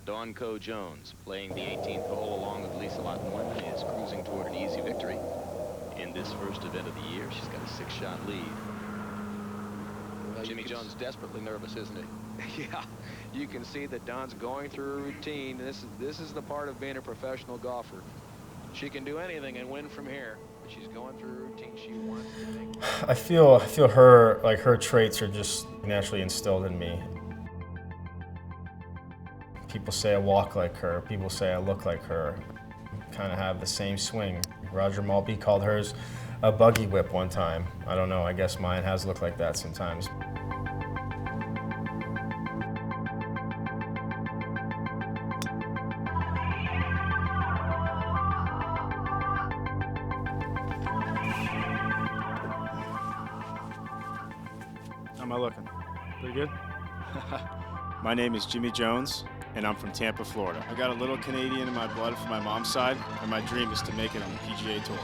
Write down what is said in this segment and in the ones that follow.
Dawn Coe Jones, playing the 18th hole along with Lisa Lawton-Wyman, is cruising toward an easy victory in this first event of the year. She's got a 6-shot lead. Well, Jimmy Jones desperately nervous, isn't he? Yeah, you can see that Dawn's going through a routine. This is the part of being a professional golfer. She can do anything and win from here, but she's going through a routine she wants to make. I feel her, like, her traits are just naturally instilled in me. People say I walk like her. People say I look like her. Kind of have the same swing. Roger Maltby called hers a buggy whip one time. I don't know, I guess mine has looked like that sometimes. How am I looking? Pretty good? My name is Jimmy Jones, and I'm from Tampa, Florida. I got a little Canadian in my blood from my mom's side, and my dream is to make it on the PGA Tour.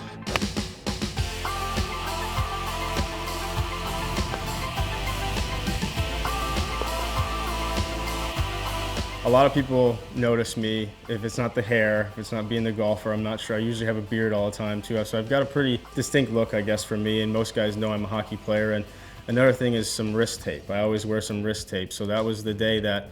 A lot of people notice me. If it's not the hair, if it's not being the golfer, I'm not sure. I usually have a beard all the time too, so I've got a pretty distinct look, I guess, for me, and most guys know I'm a hockey player. And another thing is some wrist tape. I always wear some wrist tape, so that was the day that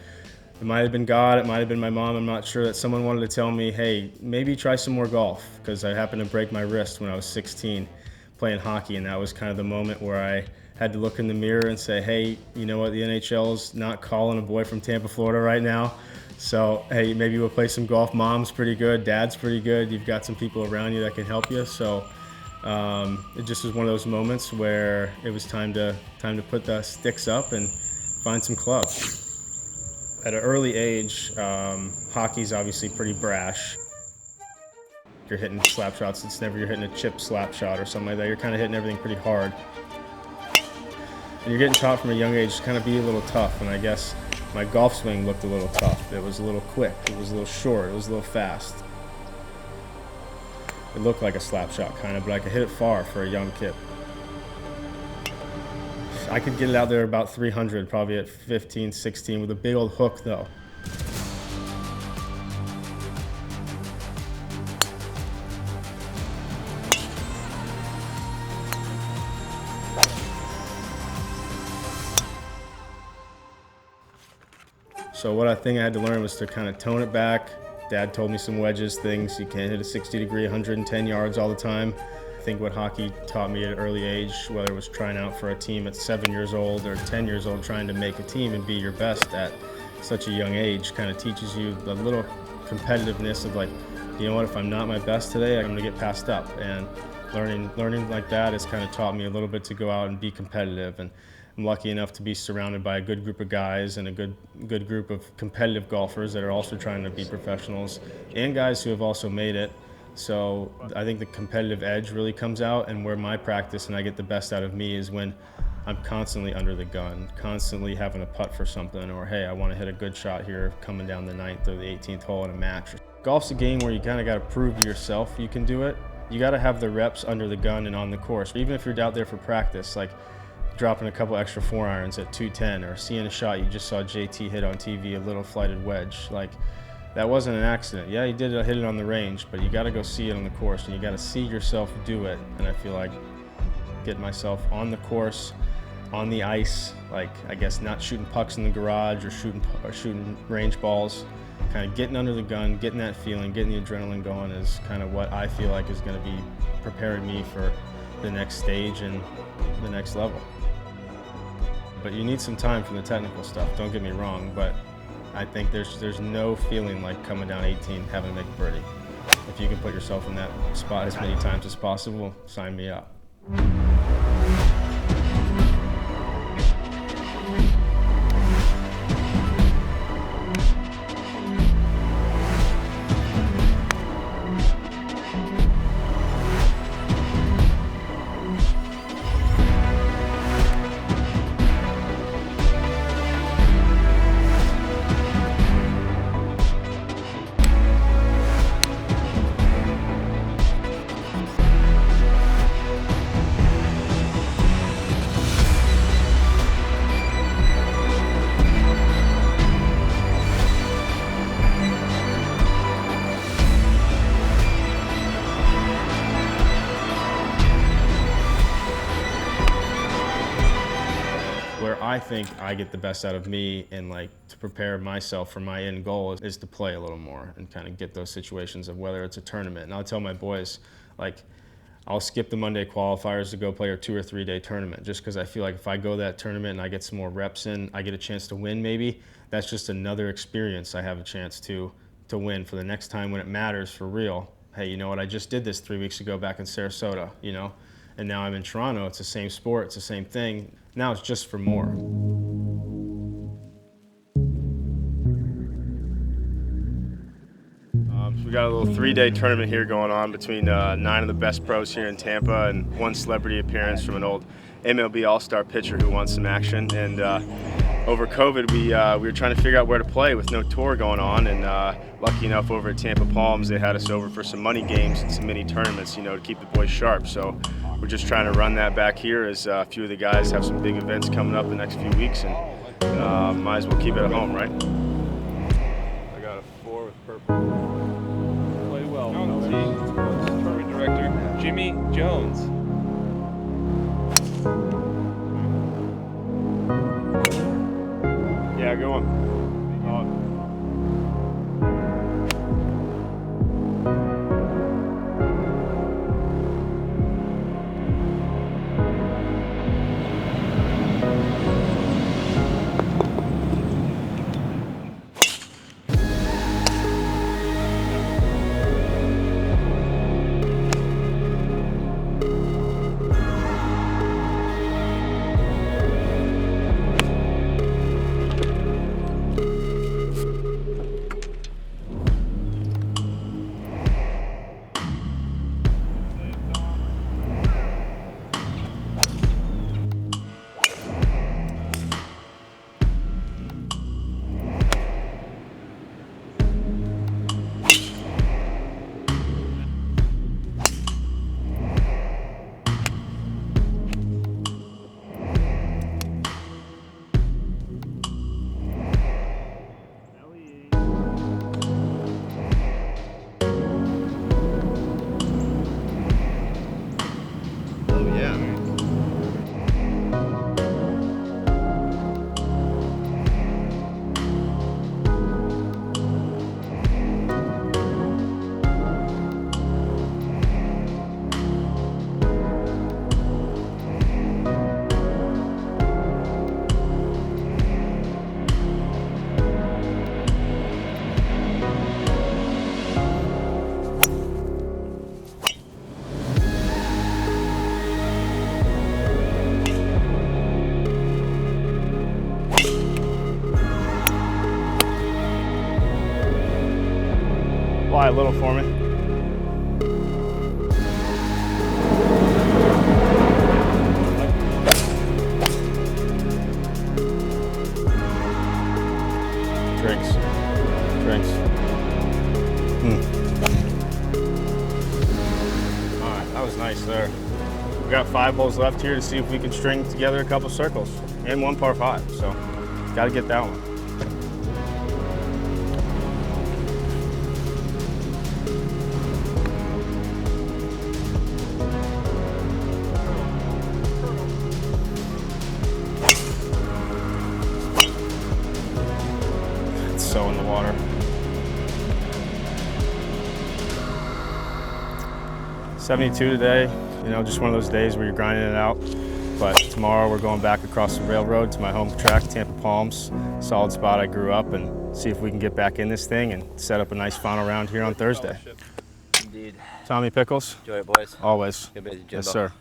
it might have been God, it might have been my mom, I'm not sure, that someone wanted to tell me, hey, maybe try some more golf, because I happened to break my wrist when I was 16 playing hockey, and that was kind of the moment where I had to look in the mirror and say, hey, you know what, the NHL's not calling a boy from Tampa, Florida right now, so hey, maybe we'll play some golf. Mom's pretty good, Dad's pretty good, you've got some people around you that can help you, so it just was one of those moments where it was time to put the sticks up and find some clubs. At an early age, hockey's obviously pretty brash. You're hitting slap shots, it's never you're hitting a chip slap shot or something like that. You're kind of hitting everything pretty hard. And you're getting taught from a young age to kind of be a little tough, and I guess my golf swing looked a little tough. It was a little quick, it was a little short, it was a little fast. It looked like a slap shot kind of, but I could hit it far for a young kid. I could get it out there about 300, probably at 15, 16, with a big old hook though. So what I think I had to learn was to kind of tone it back. Dad told me some wedges things. You can't hit a 60 degree, 110 yards all the time. I think what hockey taught me at an early age, whether it was trying out for a team at 7 years old or 10 years old, trying to make a team and be your best at such a young age, kind of teaches you a little competitiveness of like, you know what, if I'm not my best today, I'm gonna get passed up. And learning like that has kind of taught me a little bit to go out and be competitive. And I'm lucky enough to be surrounded by a good group of guys and a good group of competitive golfers that are also trying to be professionals, and guys who have also made it. So I think the competitive edge really comes out, and where my practice and I get the best out of me is when I'm constantly under the gun, constantly having a putt for something, or hey, I want to hit a good shot here coming down the 9th or the 18th hole in a match. Golf's a game where you kind of got to prove to yourself you can do it. You got to have the reps under the gun and on the course. Even if you're out there for practice, like dropping a couple extra 4-irons at 210, or seeing a shot you just saw JT hit on TV, a little flighted wedge, like that wasn't an accident. Yeah, he did hit it on the range, but you got to go see it on the course, and you got to see yourself do it. And I feel like getting myself on the course, on the ice, like I guess not shooting pucks in the garage or shooting range balls, kind of getting under the gun, getting that feeling, getting the adrenaline going is kind of what I feel like is going to be preparing me for the next stage and the next level. But you need some time for the technical stuff, don't get me wrong, but I think there's no feeling like coming down 18 having to make a birdie. If you can put yourself in that spot as many times as possible, sign me up. I think I get the best out of me, and like to prepare myself for my end goal is to play a little more and kind of get those situations of whether it's a tournament. And I'll tell my boys, like, I'll skip the Monday qualifiers to go play a 2 or 3 day tournament just because I feel like if I go that tournament and I get some more reps in, I get a chance to win maybe. That's just another experience I have a chance to win for the next time when it matters for real. Hey, you know what, I just did this 3 weeks ago back in Sarasota, you know, and now I'm in Toronto. It's the same sport, it's the same thing. Now it's just for more. So we got a little 3-day tournament here going on between 9 of the best pros here in Tampa and 1 celebrity appearance from an old MLB All-Star pitcher who wants some action. And over COVID, we were trying to figure out where to play with no tour going on. And lucky enough, over at Tampa Palms, they had us over for some money games and some mini tournaments, you know, to keep the boys sharp. So we're just trying to run that back here as a few of the guys have some big events coming up the next few weeks, and might as well keep it at home, right? I got a 4 with purple. Play well. Tournament director Jimmy Jones. Yeah, go on. Fly a little for me. Drinks. All right, that was nice there. We got 5 holes left here to see if we can string together a couple circles and 1 par 5, so got to get that one. So in the water. 72 today, you know, just one of those days where you're grinding it out. But tomorrow we're going back across the railroad to my home track, Tampa Palms, solid spot I grew up, and see if we can get back in this thing and set up a nice final round here on Thursday. Indeed. Tommy Pickles? Enjoy it, boys. Always. Good busy, Yes, Jimbo. sir.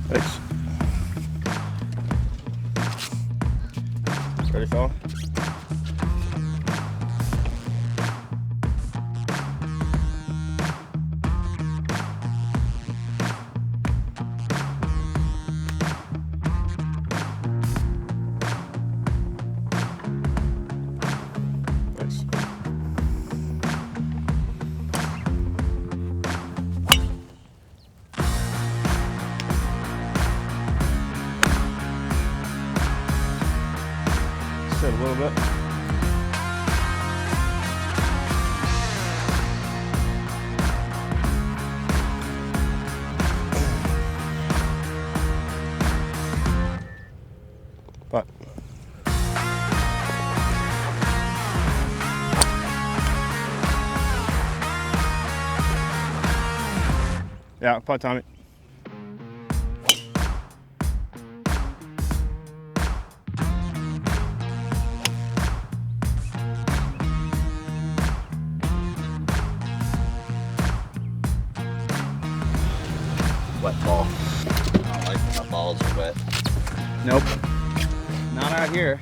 Thanks. Ready, fella? Nice. Sit a little bit. Putt. Yeah, putt, Tommy. Wet ball. I don't like when my balls are wet. Nope. Not out here.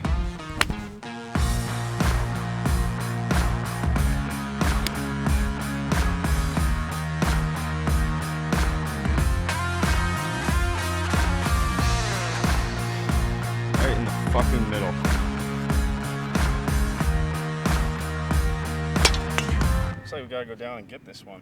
Right in the fucking middle. Looks like we gotta go down and get this one.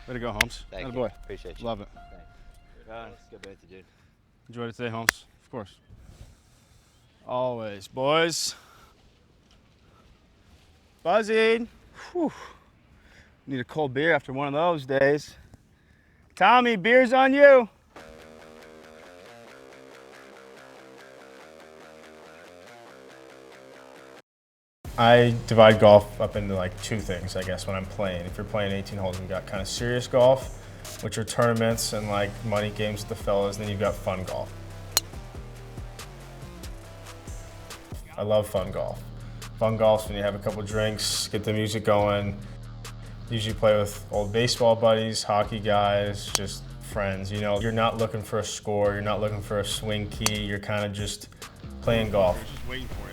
Way to go, Holmes. Thank you. Boy. Appreciate you. Love it. Thanks. Good birthday, dude. Enjoyed it today, Holmes. Of course. Always, boys. Buzzing. Whew. Need a cold beer after one of those days. Tommy, beer's on you. I divide golf up into like two things, I guess, when I'm playing. If you're playing 18 holes, you've got kind of serious golf, which are tournaments and like money games with the fellas, and then you've got fun golf. I love fun golf. Fun golf's when you have a couple drinks, get the music going. Usually play with old baseball buddies, hockey guys, just friends. You know, you're not looking for a score, you're not looking for a swing key, you're kind of just playing golf. They're just waiting for you.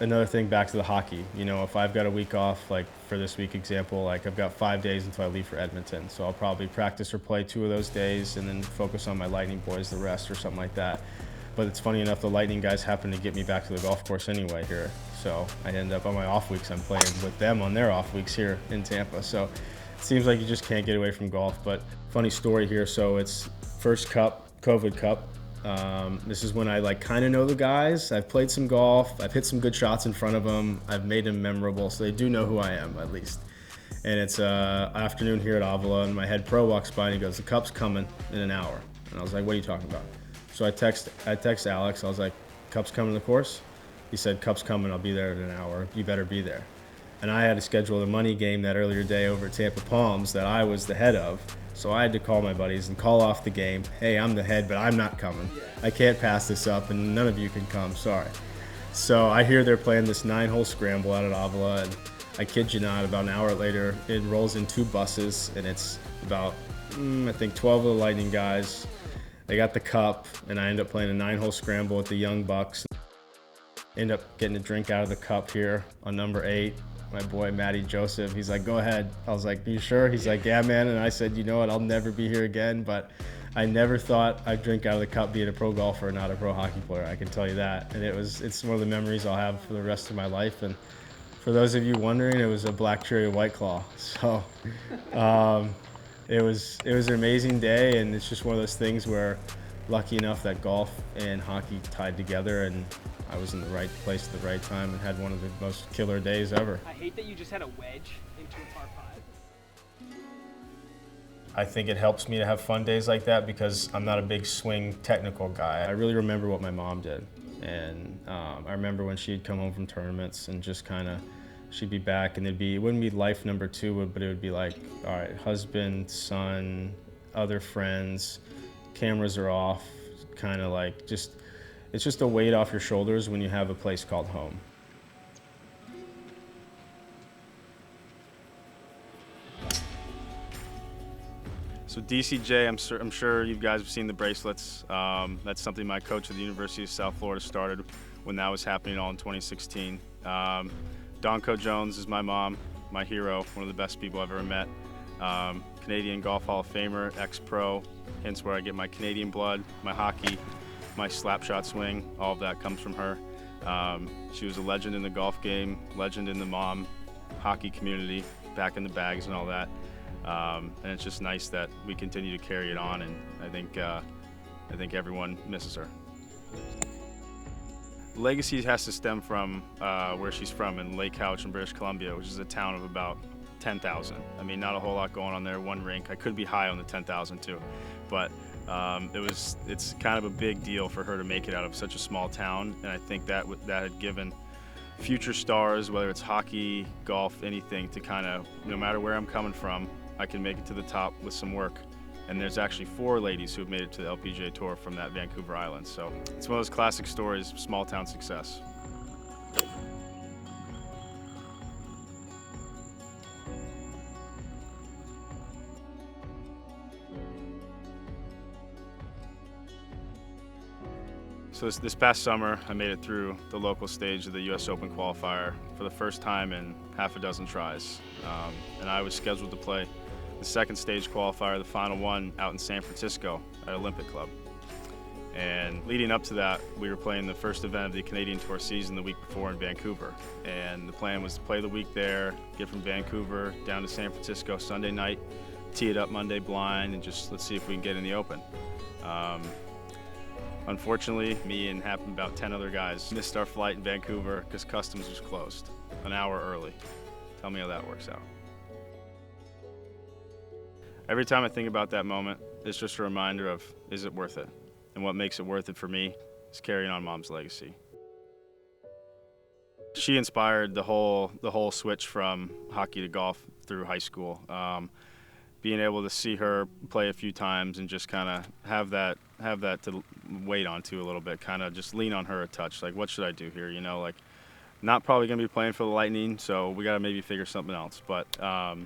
Another thing, back to the hockey. You know, if I've got a week off, like for this week example, like I've got 5 days until I leave for Edmonton. So I'll probably practice or play 2 of those days and then focus on my Lightning boys the rest or something like that. But it's funny enough, the Lightning guys happen to get me back to the golf course anyway here. So I end up on my off weeks, I'm playing with them on their off weeks here in Tampa. So it seems like you just can't get away from golf. But funny story here, so it's first cup, COVID Cup. This is when I like kind of know the guys. I've played some golf. I've hit some good shots in front of them. I've made them memorable, so they do know who I am at least. And it's afternoon here at Avila, and my head pro walks by and he goes, "The cup's coming in an hour." And I was like, "What are you talking about?" So I text Alex. I was like, "Cup's coming to the course?" He said, "Cup's coming. I'll be there in an hour. You better be there." And I had to schedule a money game that earlier day over at Tampa Palms that I was the head of. So I had to call my buddies and call off the game. "Hey, I'm the head, but I'm not coming. I can't pass this up, and none of you can come. Sorry." So I hear they're playing this 9-hole scramble out at Avila, and I kid you not, about an hour later, it rolls in 2 buses, and it's about, I think, 12 of the Lightning guys. They got the cup, and I end up playing a 9-hole scramble with the Young Bucks. End up getting a drink out of the cup here on number 8. My boy Matty Joseph, he's like, "Go ahead." I was like, "You sure?" He's like, "Yeah, man." And I said, "You know what? I'll never be here again." But I never thought I'd drink out of the cup being a pro golfer, not a pro hockey player. I can tell you that. And it's one of the memories I'll have for the rest of my life. And for those of you wondering, it was a Black Cherry White Claw. So it was an amazing day, and it's just one of those things where lucky enough that golf and hockey tied together, and I was in the right place at the right time and had one of the most killer days ever. I hate that you just had a wedge into a par 5. I think it helps me to have fun days like that because I'm not a big swing technical guy. I really remember what my mom did. And I remember when she'd come home from tournaments and just kind of, she'd be back and it wouldn't be life number two, but it would be like, all right, husband, son, other friends, cameras are off, kind of like it's just a weight off your shoulders when you have a place called home. So DCJ, I'm sure you guys have seen the bracelets. That's something my coach at the University of South Florida started when that was happening all in 2016. Dawn Coe Jones is my mom, my hero, one of the best people I've ever met. Canadian Golf Hall of Famer, ex-pro, hence where I get my Canadian blood, my hockey, my slap shot swing, all of that comes from her. She was a legend in the golf game, legend in the mom hockey community, back in the bags and all that. And it's just nice that we continue to carry it on, and I think everyone misses her. Legacy has to stem from where she's from in Lake Couch in British Columbia, which is a town of about 10,000. I mean, not a whole lot going on there, one rink. I could be high on the 10,000 too, but it's kind of a big deal for her to make it out of such a small town, and I think that had given future stars, whether it's hockey, golf, anything, to kind of, no matter where I'm coming from, I can make it to the top with some work. And there's actually 4 ladies who have made it to the LPGA Tour from that Vancouver island. So it's one of those classic stories, small town success. So this past summer, I made it through the local stage of the US Open qualifier for the first time in half a dozen tries. And I was scheduled to play the second stage qualifier, the final one, out in San Francisco at Olympic Club. And leading up to that, we were playing the first event of the Canadian Tour season the week before in Vancouver. And the plan was to play the week there, get from Vancouver down to San Francisco Sunday night, tee it up Monday blind, and just let's see if we can get in the Open. Unfortunately, me and about 10 other guys missed our flight in Vancouver because customs was closed an hour early. Tell me how that works out. Every time I think about that moment, it's just a reminder of, is it worth it? And what makes it worth it for me is carrying on Mom's legacy. She inspired the whole switch from hockey to golf through high school. Being able to see her play a few times and just kind of have that to wait onto a little bit, kind of just lean on her a touch. Like, what should I do here? You know, like, not probably going to be playing for the Lightning, so we got to maybe figure something else. But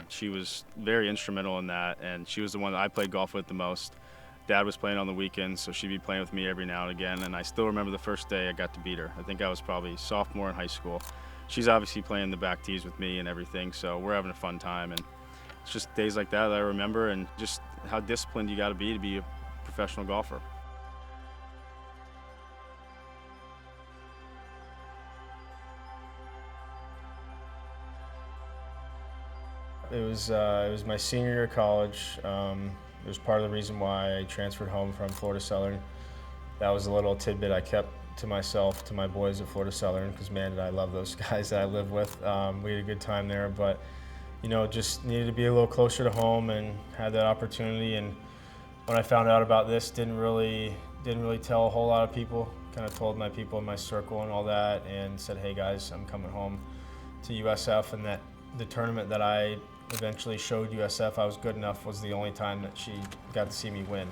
she was very instrumental in that, and she was the one that I played golf with the most. Dad was playing on the weekends, so she'd be playing with me every now and again, and I still remember the first day I got to beat her. I think I was probably sophomore in high school. She's obviously playing the back tees with me and everything, so we're having a fun time. And it's just days like that I remember, and just how disciplined you got to be a professional golfer. It was my senior year of college. It was part of the reason why I transferred home from Florida Southern. That was a little tidbit I kept to myself, to my boys at Florida Southern, because man, did I love those guys that I lived with. We had a good time there, but you know, just needed to be a little closer to home and had that opportunity. And when I found out about this, didn't really tell a whole lot of people. Kind of told my people in my circle and all that, and said, hey guys, I'm coming home to USF, and that the tournament that I eventually showed USF I was good enough was the only time that she got to see me win,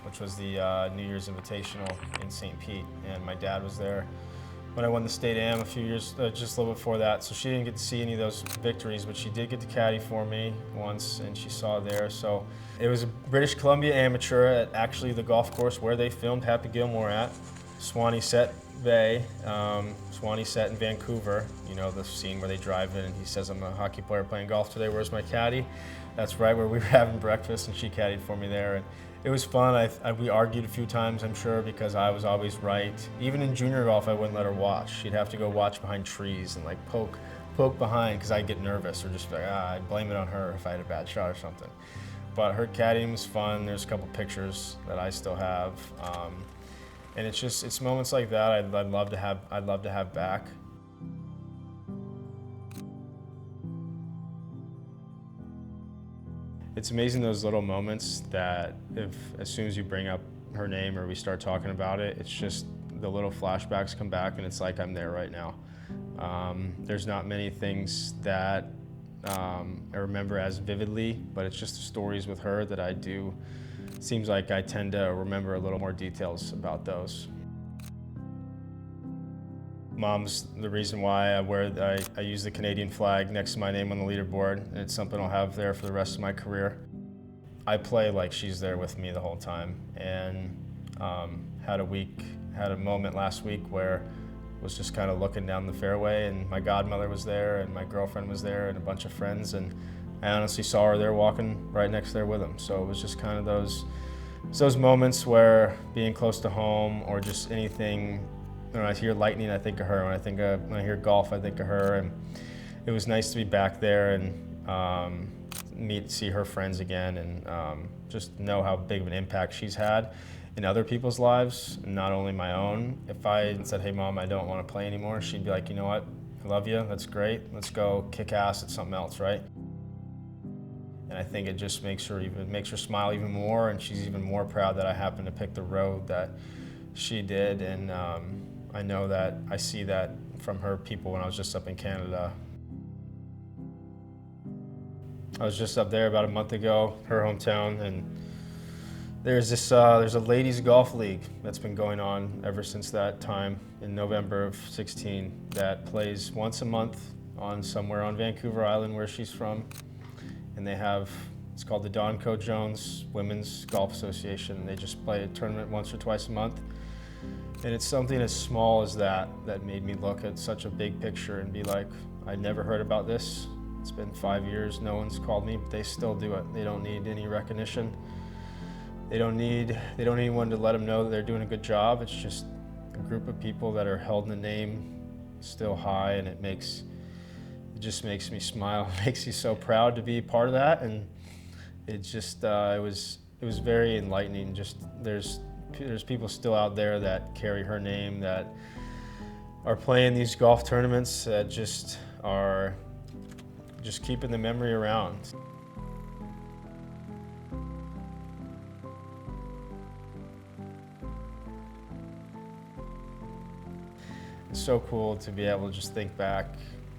which was the New Year's Invitational in St. Pete, and my dad was there when I won the state am a few years, just a little before that. So she didn't get to see any of those victories, but she did get to caddy for me once, and she saw there. So it was a British Columbia amateur at actually the golf course where they filmed Happy Gilmore at, Swanee Set Bay, Swanee Set in Vancouver. You know, the scene where they drive in and he says, I'm a hockey player playing golf today, where's my caddy? That's right where we were having breakfast, and she caddied for me there. And it was fun. We argued a few times, I'm sure, because I was always right. Even in junior golf, I wouldn't let her watch. She'd have to go watch behind trees and like poke behind, because I'd get nervous, or just like, I'd blame it on her if I had a bad shot or something. But her caddying was fun. There's a couple pictures that I still have. And it's moments like that I'd love to have back. It's amazing those little moments that as soon as you bring up her name or we start talking about it, it's just the little flashbacks come back and it's like I'm there right now. There's not many things that I remember as vividly, but it's just the stories with her that I do. It seems like I tend to remember a little more details about those. Mom's the reason why I use the Canadian flag next to my name on the leaderboard, and it's something I'll have there for the rest of my career. I play like she's there with me the whole time, and had a moment last week where I was just kind of looking down the fairway, and my godmother was there, and my girlfriend was there, and a bunch of friends, and I honestly saw her there walking right next there with them. So it was just kind of those moments where being close to home or just anything. When I hear lightning, I think of her. When I hear golf, I think of her. And it was nice to be back there and see her friends again, and just know how big of an impact she's had in other people's lives, and not only my own. If I said, "Hey, Mom, I don't want to play anymore," she'd be like, "You know what? I love you. That's great. Let's go kick ass at something else, right?" And I think it just makes her smile even more, and she's even more proud that I happened to pick the road that she did. And I know that I see that from her people when I was just up in Canada. I was just up there about a month ago, her hometown, and there's a ladies golf league that's been going on ever since that time in November of 16 that plays once a month somewhere on Vancouver Island where she's from. And it's called the Dawn Coe Jones Women's Golf Association. They just play a tournament once or twice a month. And it's something as small as that made me look at such a big picture and be like, I never heard about this. It's been 5 years, no one's called me, but they still do it. They don't need any recognition. They don't need anyone to let them know that they're doing a good job. It's just a group of people that are held in the name still high, and it just makes me smile. It makes you so proud to be part of that, and it just it was very enlightening. Just there's people still out there that carry her name, that are playing these golf tournaments, that just are keeping the memory around. It's so cool to be able to just think back,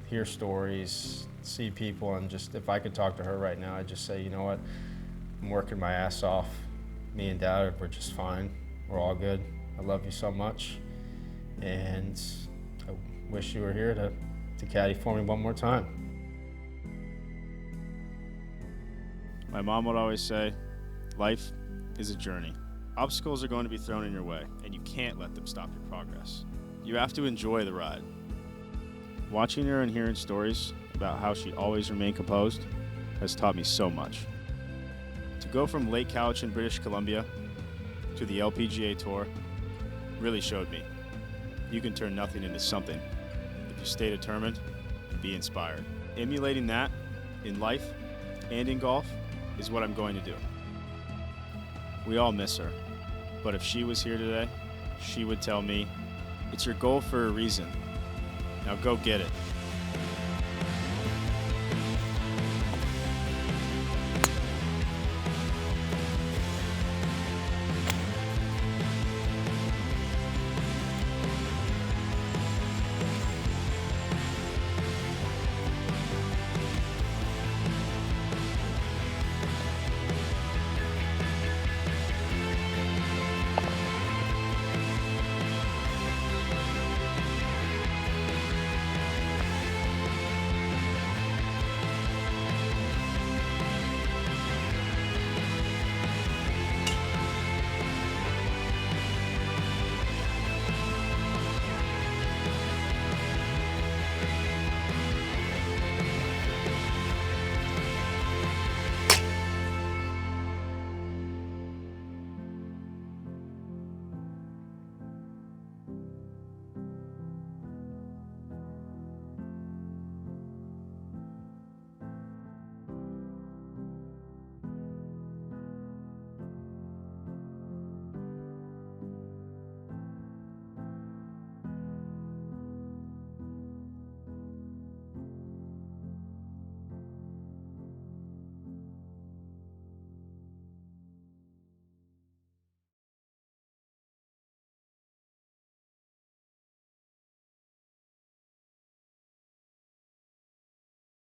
hear stories, see people, and just if I could talk to her right now, I'd just say, you know what, I'm working my ass off. Me and Dad, we're just fine. We're all good. I love you so much, and I wish you were here to caddy for me one more time. My mom would always say, life is a journey. Obstacles are going to be thrown in your way, and you can't let them stop your progress. You have to enjoy the ride. Watching her and hearing stories about how she always remained composed has taught me so much. To go from Lake Cowichan, British Columbia, to the LPGA Tour really showed me you can turn nothing into something if you stay determined and be inspired. Emulating that in life and in golf is what I'm going to do. We all miss her, but if she was here today, she would tell me, it's your goal for a reason. Now go get it.